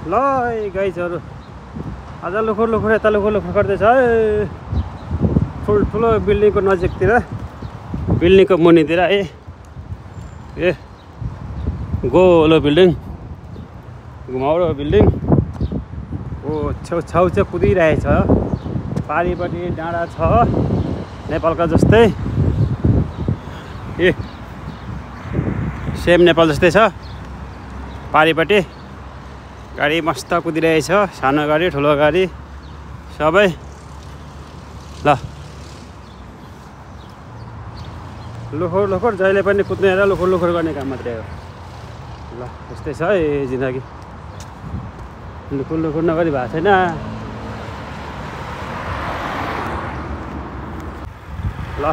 ल गाइजहरु आज लुखुर लुखुर यता लुखुर लुखुर गर्दैछ है ठुलो बिल्डिङको नजिकतिर बिल्डिङको मुनितिर ए गोलो बिल्डिङ घुमाउरो बिल्डिङ छेउछाउ चाहिँ कुदिरहेछ पारिपट्टि डाँडा छ नेपालका जस्तै सेम नेपाल जस्तै छ पारिपट्टि गाडी मस्त कुदिरहेछ सानो गाडी ठुलो गाडी सबै ल लुखुर लुखुर जहिले पनि कुद्ने र लुखुर लुखुर गर्ने काम मात्रै हो ल यस्तै छ है जिन्दगी लुखुर लुखुर नगरी भएको छैन ल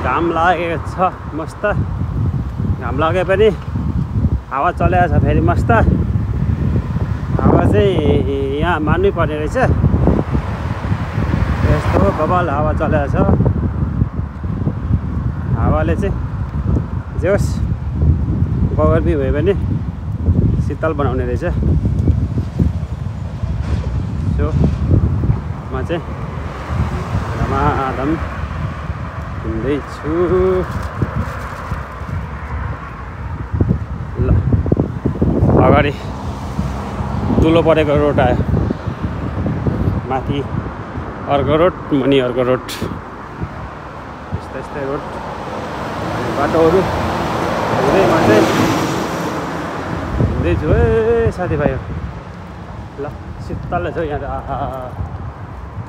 घाम लागेको छ मस्त घाम लागे पनि हावा चलेको छ फेरि मस्त हावा चाहिँ यहाँ मान्नै पर्ने रहेछ यस्तो बबाल हावा चलेको छ हावाले चाहिँ जे होस् गर्मी भयो भने शीतल बनाउने रहेछ सो म चाहिँ धमाधम हिँड्दैछु ल अगाडि दुलो परेको रोड आयो माथि अर्को रोड मुनि अर्को रोड यस्तै यस्तै रोड बाटोहरू हुँदैमा चाहिँ हिँड्दैछु है साथीभाइहरू ल शीतल छ यहाँ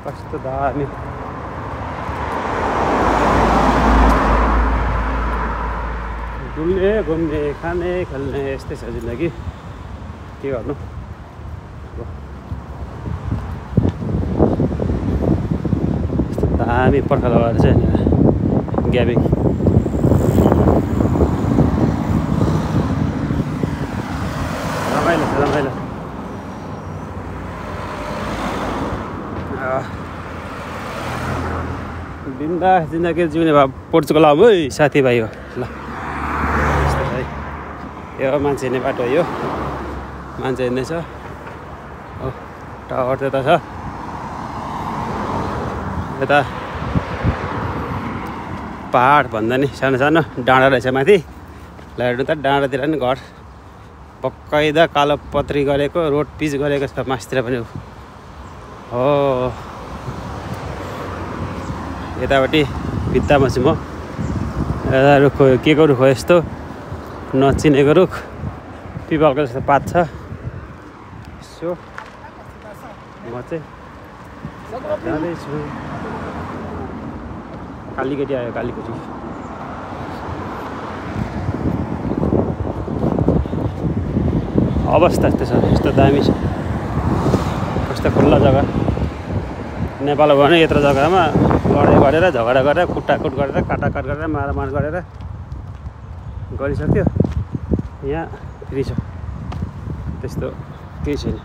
कस्तो दामी घुम्ने घुम्ने खाने खेल्ने यस्तै छ जिन्दगी के गर्नु यस्तो दामी पर्खा लगाएर चाहिँ ग्याबिङ रमाइलो छ रमाइलो बिन्दास जिन्दगी जिउने भए पोर्चुगल आउँ है साथीभाइ हो ल यो मान्छे हिँड्ने बाटो यो मान्छे हिँड्दैछ हो टावर त्यता छ यता पहाड भन्दा नि सानो सानो डाँडा रहेछ माथि ल हेर्नु त डाँडातिर नि घर पक्काइदा कालो पत्री गरेको रोड पिच गरेको छ मासतिर पनि हो यतापट्टि भित्तामा छु म यता रुख के को रुख हो यस्तो नचिनेको रुख पिपलको जस्तो पात छ सो म चाहिँ जाँदैछु कालीकेटी आयो कालीकेटी अवस्था यस्तो छ यस्तो दामी छ कस्तो खुल्ला जग्गा नेपाल भयो भने यत्रो जग्गामा लडाइँ गरेर झगडा गरेर कुटाकुट गरेर काटाकाट गरेर मारामार गरेर गरिसक्यो यहाँ फ्री छ त्यस्तो केही छैन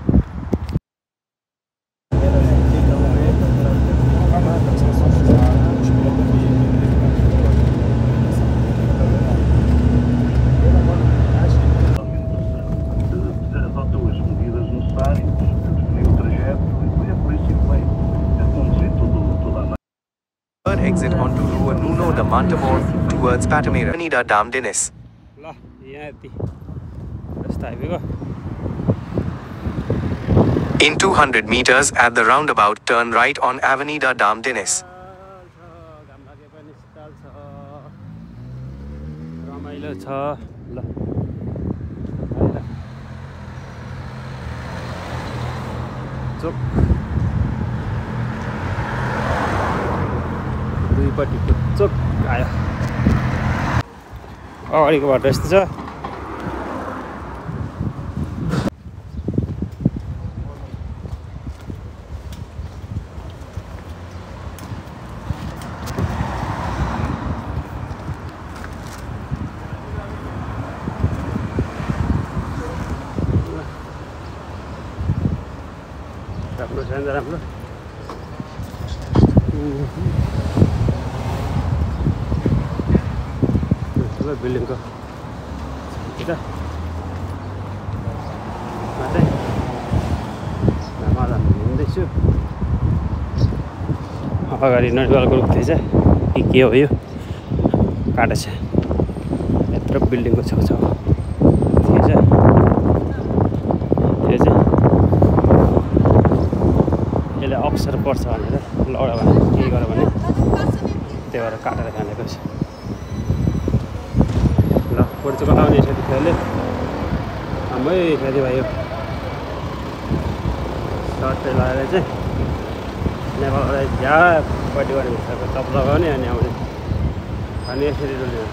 Exit onto Rua Nuno de Montemor towards Patamira Avenida Dam Dinis. ल यहाँ यति रस्ता आइपुग्यो In 200 meters at the roundabout, turn right on Avenida Dam Dinis. घाम लागे पनि शीतल छ रमाइलो छ ल चोक दुईपट्टिको चोक आयो अगाडिको बाटो यस्तो छ राम्रो छ राम्रो ठुलो बिल्डिङको अगाडि नरिवलको रुख थिएछ कि के हो यो काटेछ यत्रो बिल्डिङको छेउछाउ थिएछ यो चाहिँ यसले अप्सर पर्छ भनेर लौडा भने के गर भने त्यही भएर काटेर खानेको छ ल पोर्चुगल आउने साथीहरूले हाम्रै साथीभाइ सर्टै लगाएर चाहिँ नेपाललाई झ्यापट्टि गर्ने चप लगाउने अनि आउने अनि यसरी डुल्ने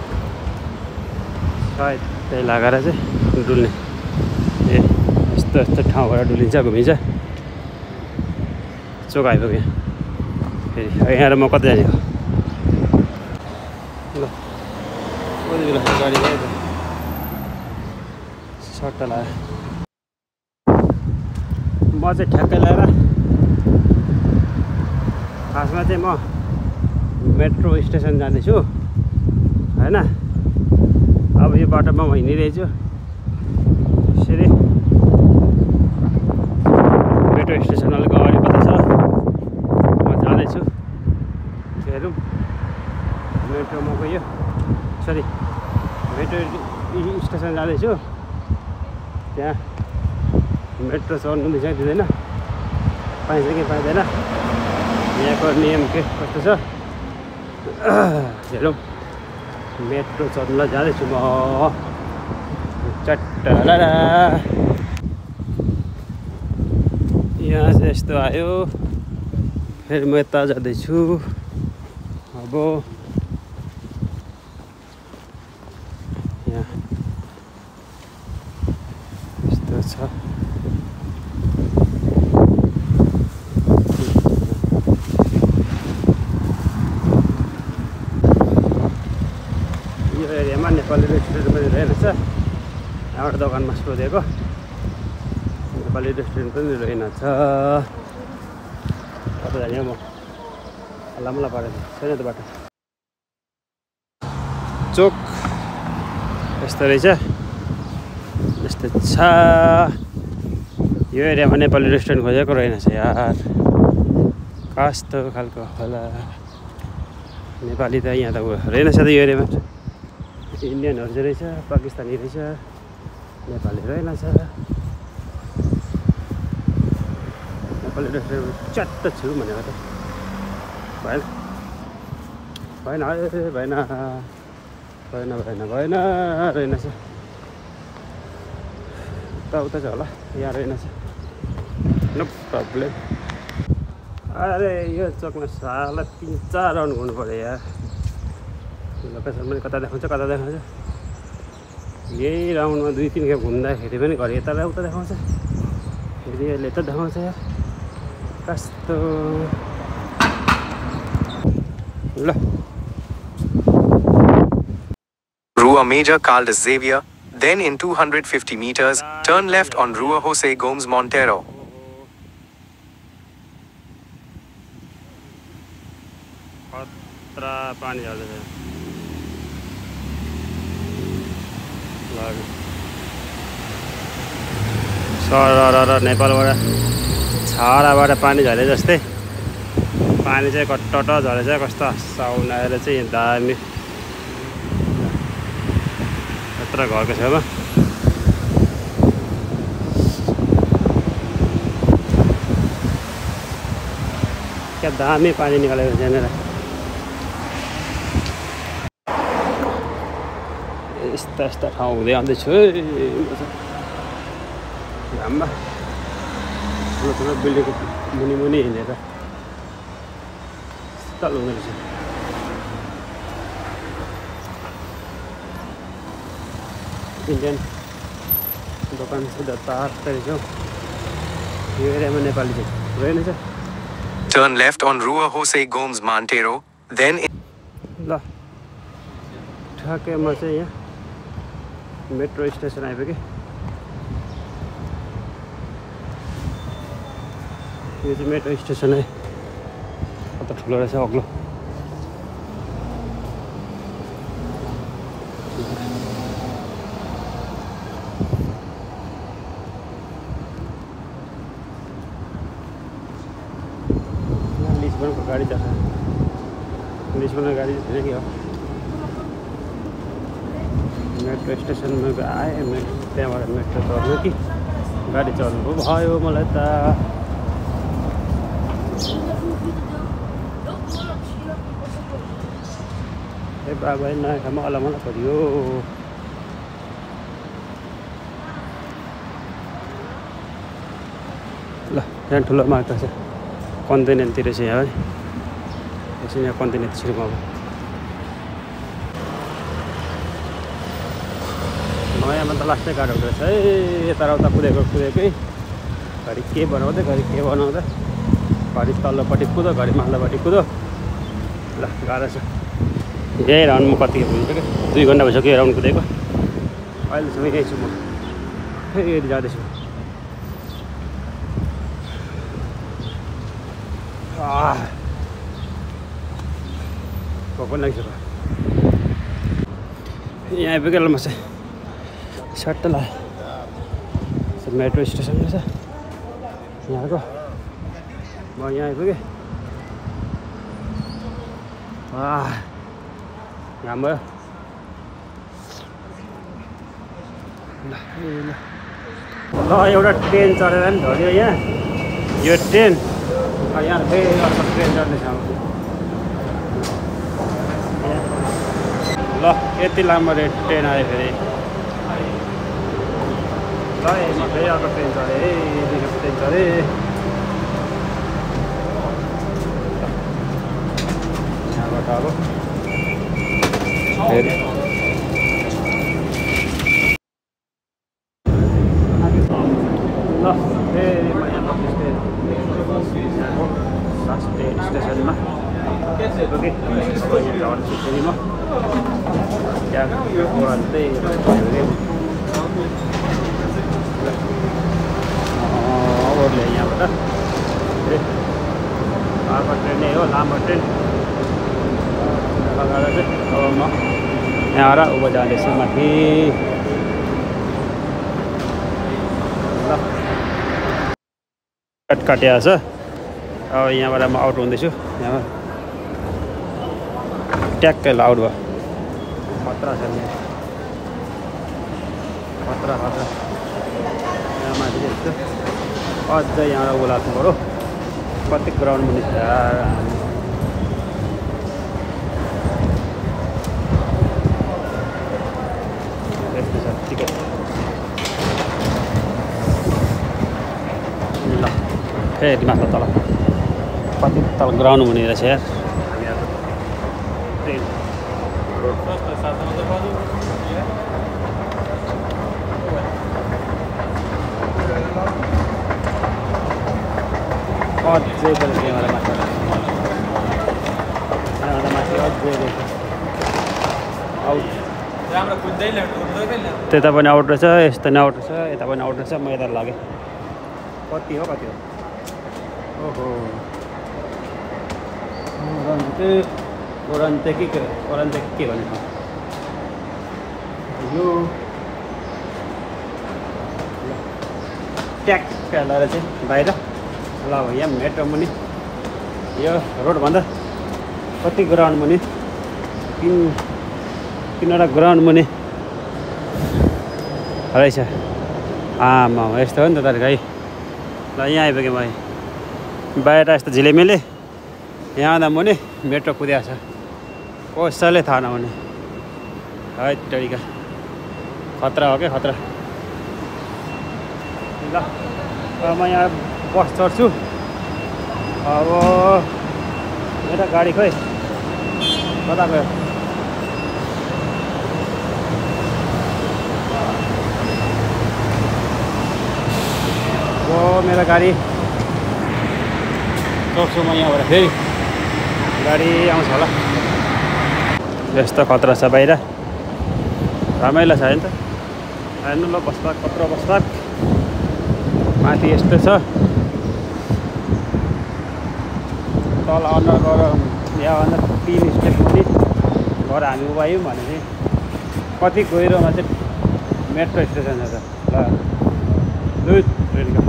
सायद त्यही लगाएर चाहिँ डुल्ने ए यस्तो यस्तो ठाउँबाट डुलिन्छ घुमिन्छ चोक आइपुग्यो फेरि यहाँ म कतै जाने हो ल कति बेला गाडी गयो त सट्टा लगाएर म चाहिँ ठ्याक्कै लगाएर खासमा चाहिँ म मेट्रो स्टेसन जाँदैछु होइन अब यो बाटोमा म हिँडिरहेछु यसरी मेट्रो स्टेसन अलिक अगाडि कता छ म जाँदैछु हेरौँ मेट्रोमा गयो सरी मेट्रो स्टेसन जाँदैछु त्यहाँ मेट्रो चढ्नु दिन्छ दिँदैन पाइन्छ कि पाइँदैन यहाँको नियम के कस्तो छ हेरौँ मेट्रो चढ्नुलाई जाँदैछु म चट्टाला यहाँ चाहिँ यस्तो आयो फेरि म यता जाँदैछु अब यहाँ यस्तो छ नेपाली रेस्टुरेन्ट पनि रहेनछ यहाँबाट दोकानमा सोधेको नेपाली रेस्टुरेन्ट पनि रहेनछ कता जाने हो म हल्लामल्ला परेको छैन त बाटो चोक यस्तो रहेछ यस्तो छ यो एरियामा नेपाली रेस्टुरेन्ट खोजेको रहेनछ यार कस्तो खालको होला नेपाली त यहाँ त रहेनछ त यो एरियामा इन्डियनहरू चाहिँ रहेछ पाकिस्तानी रहेछ नेपाली रहेनछ नेपाली रेस्टुरेन्ट च्याट्ट छु भनेको त भएन भएन भएन भएन भएन भएन रहेनछ उता छ होला यहाँ रहेनछ नो प्रब्लम अरे यो चोकमा साला 3-4 राउन्ड घुम्नु पऱ्यो यार लोकेसन पनि कता देखाउँछ यही राउन्डमा 2-3 खेप घुम्दाखेरि पनि घरि यता र उता देखाउँछ फेरि यसले यता देखाउँछ यार कस्तो ल Rua Major Caldas Xavier, then in 250 meters, turn left on Rua Jose Gomes Montero. खतरा पानी हाल्दैछ सरर नेपालबाट छाडाबाट पानी झरे जस्तै पानी चाहिँ कट्टट झरेछ कस्तो साउन आएर चाहिँ दामी यत्र घरको छेउमा क्या दामी पानी निकालेको छ यहाँनिर यस्ता ठाउँ हुँदै आउँदैछु घाममा ठुलो बिल्डिङको मुनि हिँडेर शीतल हुँदो रहेछ इन्डियन दोकान सिधा तार रहेछ यो एरियामा नेपाली चाहिँ रहेनछ Turn left on Rua Jose Gomes Montero, then in ल ठ्याक्कै म चाहिँ यहाँ मेट्रो स्टेसन आइपुगेँ यो चाहिँ मेट्रो स्टेसन है कता ठुलो रहेछ अग्लो को गाडी छ पुलिसको गाडी छैन कि हो मेट्रो स्टेसनमा आएँ त्यहाँबाट मेट्रो चढ्नु कि गाडी चढ्नु भयो मलाई त ए बाबा नयाँ ठाउँमा अलमला पर्यो ल यहाँ ठुलो मार्ग छ कन्टेनेन्टतिर छ यहाँ है यसरी यहाँ कन्टेनेन्ट छिर्नु अब नयाँमा त लास्टै गाह्रो हुँदो रहेछ है यताउता कुदेकै घरि के बनाउँदै घरि के बनाउँदै घरि तल्लोपट्टि कुदो घरि माथिल्लोपट्टि कुदो ल गाह्रो छ यही राउन्डमा कति पुगिसक्यो 2 घन्टा भइसक्यो राउन्ड कुदेको अहिलेसम्म यही छु म फेरि जाँदैछु भोक लागिसक्यो यहाँ आइपुगेर म चाहिँ सट्ट लाग्यो मेट्रो स्टेसन रहेछ यहाँको म यहाँ आइपुगेँ घाम भयो ल एउटा ट्रेन चढेर पनि धर्यो यहाँ यो ट्रेन यहाँ फेरि अर्को ट्रेन चढ्दैछ ल यति लामो ट्रेन आयो फेरि ल म फेरि अर्को ट्रेन चढेँ ट्रेन चढेँ यहाँबाट अब फेरि ल फेरि म यहाँ स्टेसनमा पुगेँ झर्छु फेरि म त्यहाँ ओर्दै ओर्ले यहाँबाट अर्को ट्रेन नै हो लामो ट्रेन लगाएर चाहिँ अब म यहाँबाट उँभो जाँदैछु माथि ल कट काटिएको छ अब यहाँबाट म आउट हुँदैछु यहाँ ट्याक्कै आउट भयो खतरा छ खतरा यहाँ माथि यस्तो अझै यहाँबाट उ लाग्नु पऱ्यो कति ग्राउन्ड पनि छ यस्तो छ टिकट ल फेरि माथि तल कति तल ग्राउन्ड हुने रहेछ यार ट्रेन अझै पनि त्यहाँबाट माथि माथि अझै आउट त्यता पनि आउट रहेछ यस्तो पनि आउट रहेछ यता पनि आउट रहेछ म यता लागेँ कति हो ओहो ओरन्ते के भने यो ट्याक्क लगाएर चाहिँ बाहिर ल अब यहाँ मेट्रो मुनि यो रोडभन्दा कति ग्राउन्ड मुनि तीनवटा ग्राउन्ड मुनि रहेछ आमा यस्तो हो नि त तर है ल यहाँ आइपुगेँ म बाहिर यस्तो झिलेमिले यहाँ आउँदा मुनि मेट्रो कुदिएको छ कसैले थाहा नहुने है टडीका खतरा हो क्या खतरा ल अब म यहाँ बस चढ्छु अब यता गाडी खोइ कता गयो मेरो गाडी चढ्छु म यहाँबाट फेरि गाडी आउँछ होला यस्तो खतरा छ बाहिर रमाइलो छ नि त हेर्नु ल बसपार्क कत्रो बसपार्क माथि यस्तो छ तल अन्डर गएर यहाँभन्दा 3 स्टेप पनि गएर हामी उभ्यायौँ भने चाहिँ कति गहिरोमा चाहिँ मेट्रो स्टेसन छ त ल ट्रेनको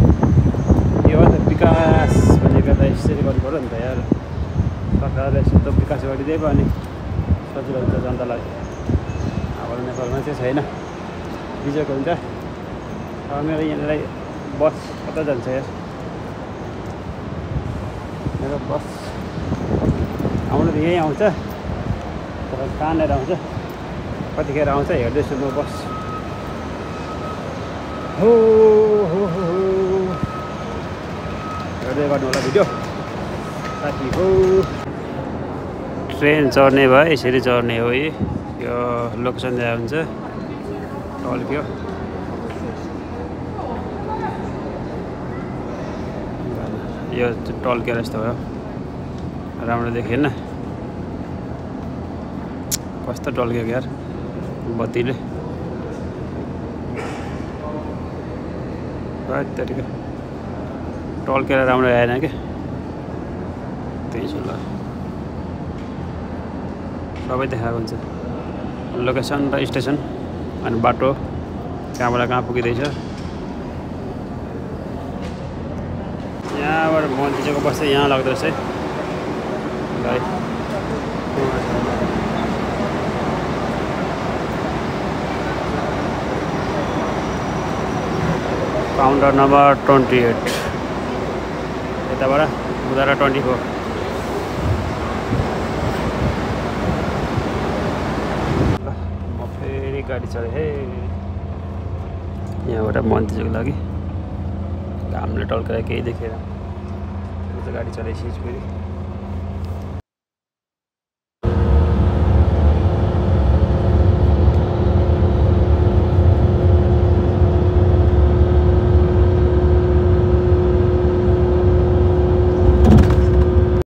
यो हो त विकास भनेको त यसरी गर्नु पऱ्यो नि त यार सरकारले यस्तो विकास गरिदिएको अनि सजिलो हुन्छ जनतालाई। हाम्रो नेपालमा चाहिँ छैन, बिजोको हुन्छ। अब मेरो यहाँनिर बस कता जान्छ यार? मेरो बस आउनु त यहीँ आउँछ, तर कहाँनिर आउँछ, कतिखेर आउँछ हेर्दैछु म बस। हो हेर्दै गर्नु होला भिडियो साथी हो। ट्रेन चढ्ने भयो, यसरी चढ्ने हो। यो लोकेसन दिएको हुन्छ, टल्क्यो। यो टल्केर यस्तो भयो, राम्रो देखेन कस्तो टल्क्यो यार बत्तीले। तरिका टल्केर राम्रो आएन क्या, त्यही छ ल। सबै देखाएको हुन्छ, लोकेसन र स्टेसन अनि बाटो कहाँबाट कहाँ पुगिँदैछ। यहाँबाट मन्त्रीको बस चाहिँ यहाँ लाग्दो रहेछ है भाइ। काउन्टर नम्बर 28, यताबाट उता 24। म फेरि गाडी चढेँ है यहाँबाट मन्त्रीको लागि। घामले टल्केर केही देखेर गाडी चलाइसकेछु फेरि।